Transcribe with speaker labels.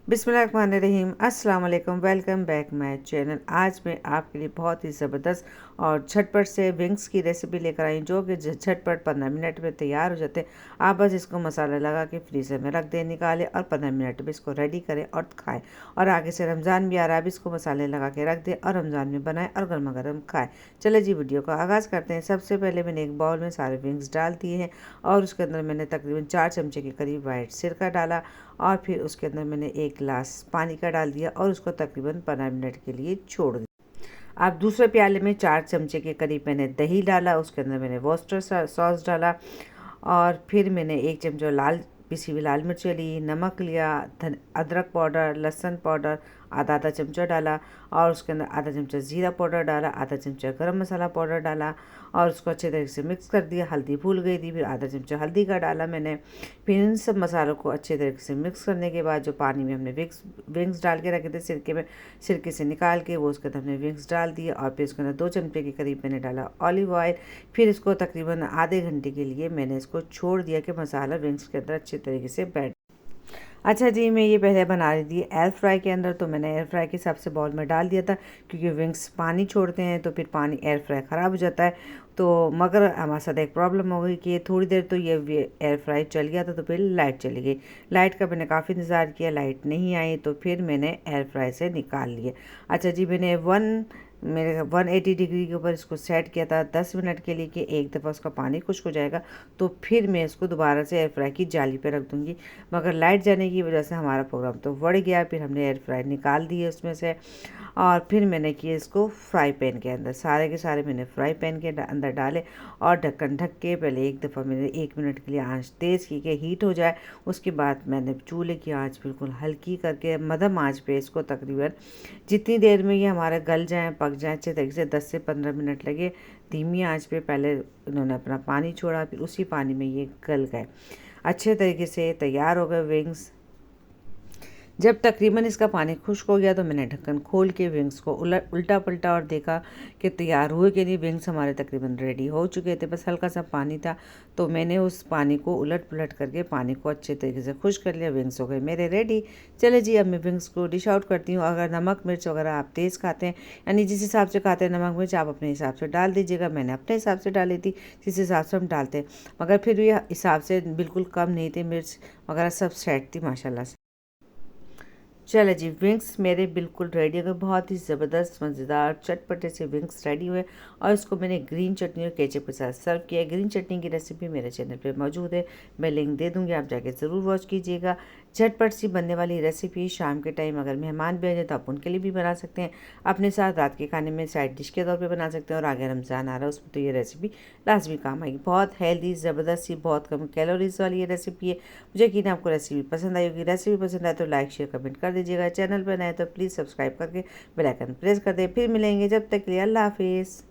Speaker 1: बिस्मिल्लाहिर्रहमानिर्रहीम अस्सलाम वालेकुम। Welcome back my channel. आज मैं आपके लिए बहुत ही ज़बरदस्त और झटपट से विंग्स की रेसिपी लेकर आई, जो कि झटपट 15 मिनट में तैयार हो जाते हैं। आप बस इसको मसाला लगा के फ्रीज़र में रख दें, निकालें और 15 मिनट में इसको रेडी करें और खाएं। और आगे से रमज़ान भी आ रहा है, अब इसको मसाले लगा के रख दें और रमज़ान में बनाएं और गर्मा गर्म खाएं। चले जी वीडियो का आगाज़ करते हैं। सबसे पहले मैंने एक बाउल में सारे विंग्स डाल दिए हैं और उसके अंदर मैंने तकरीबन 4 चमचे के करीब वाइट सिरका डाला और फिर उसके अंदर मैंने 1 गिलास पानी का डाल दिया और उसको तकरीबन 15 मिनट के लिए छोड़ दिया। अब दूसरे प्याले में 4 चमचे के करीब मैंने दही डाला, उसके अंदर मैंने वॉस्टर सॉस डाला और फिर मैंने 1 चमचा पिसी हुई लाल मिर्च ली, नमक लिया, अदरक पाउडर, लहसुन पाउडर आधा चमचा डाला और उसके अंदर आधा चमचा ज़ीरा पाउडर डाला, आधा चमचा गरम मसाला पाउडर डाला और उसको अच्छे तरीके से मिक्स कर दिया। हल्दी भूल गई थी, फिर आधा चमचा हल्दी का डाला मैंने। फिर इन सब मसालों को अच्छे तरीके से मिक्स करने के बाद जो पानी में हमने विंग्स डाल के रखे थे सिरके से निकाल के, वो उसके अंदर हमने विंग्स डाल दिए और फिर उसके अंदर 2 चमचे के करीब मैंने डाला ऑलिव ऑयल। फिर इसको तकरीबन आधे घंटे के लिए मैंने इसको छोड़ दिया कि मसाला विंग्स के अंदर अच्छे तरीके से बैठ। अच्छा जी, मैं ये पहले बना रही थी एयर फ्राई के अंदर, तो मैंने एयर फ्राई के हिसाब से बाउल में डाल दिया था, क्योंकि विंग्स पानी छोड़ते हैं तो फिर पानी एयर फ्राई ख़राब हो जाता है। तो मगर हमारे साथ एक प्रॉब्लम हो गई कि थोड़ी देर तो ये एयर फ्राई चल गया था, तो फिर लाइट चली गई। लाइट का मैंने काफ़ी इंतज़ार किया, लाइट नहीं आई, तो फिर मैंने एयर फ्राई से निकाल लिए। अच्छा जी, मेरे 180 डिग्री के ऊपर इसको सेट किया था 10 मिनट के लिए कि एक दफ़ा उसका पानी खुश्क हो जाएगा तो फिर मैं इसको दोबारा से एयर फ्राई की जाली पे रख दूँगी। मगर लाइट जाने की वजह से हमारा प्रोग्राम तो बढ़ गया। फिर हमने एयर फ्राई निकाल दी है उसमें से और फिर मैंने किए इसको फ्राई पैन के अंदर, सारे के सारे मैंने फ्राई पैन के अंदर डाले और ढक्कन ढक के पहले एक दफ़ा मैंने 1 मिनट के लिए आंच तेज़ की कि हीट हो जाए। उसके बाद मैंने चूल्हे की आंच बिल्कुल हल्की करके मध्यम आंच पे इसको तकरीबन जितनी देर में ये हमारे गल जाएँ पक जाएँ अच्छे तरीके से 10 से 15 मिनट लगे। धीमी आंच पे पहले इन्होंने अपना पानी छोड़ा, फिर उसी पानी में ये गल गए, अच्छे तरीके से तैयार हो गए विंग्स। जब तकरीबन इसका पानी खुश्क हो गया तो मैंने ढक्कन खोल के विंग्स को उल्टा पलटा और देखा कि तैयार हुए कि नहीं। विंग्स हमारे तकरीबन रेडी हो चुके थे, बस हल्का सा पानी था, तो मैंने उस पानी को उलट पुलट करके पानी को अच्छे तरीके से खुश्क कर लिया। विंग्स हो गए मेरे रेडी। चले जी, अब मैं विंग्स को डिश आउट करती हूँ। अगर नमक मिर्च वगैरह आप तेज़ खाते हैं, यानी जिस हिसाब से खाते हैं नमक मिर्च, आप अपने हिसाब से डाल दीजिएगा। मैंने अपने हिसाब से डाली थी जिस हिसाब से हम डालते हैं, मगर फिर भी हिसाब से बिल्कुल कम नहीं थे, मिर्च वगैरह सब सेट थी माशाल्लाह से। चलो जी, विंग्स मेरे बिल्कुल रेडी हो गए। बहुत ही ज़बरदस्त मज़ेदार चटपटे से विंग्स रेडी हुए और इसको मैंने ग्रीन चटनी और केचप के साथ सर्व किया। ग्रीन चटनी की रेसिपी मेरे चैनल पे मौजूद है, मैं लिंक दे दूँगी, आप जाके ज़रूर वॉच कीजिएगा। झटपट सी बनने वाली रेसिपी, शाम के टाइम अगर मेहमान भी आ जाए तो आप उनके लिए भी बना सकते हैं, अपने साथ रात के खाने में साइड डिश के तौर पर बना सकते हैं। और आगे रमज़ान आ रहा है, उसमें तो ये रेसिपी लाजमी काम आएगी। बहुत हेल्दी, ज़बरदस्त सी, बहुत कम कैलोरीज वाली ये रेसिपी है। मुझे यकीन है आपको रेसिपी पसंद आई होगी। रेसिपी पसंद आए तो लाइक शेयर कमेंट कर दीजिएगा। चैनल पर नए तो प्लीज़ सब्सक्राइब करके बेल आइकन प्रेस कर दें। फिर मिलेंगे, जब तक के लिए अल्लाह हाफिज़।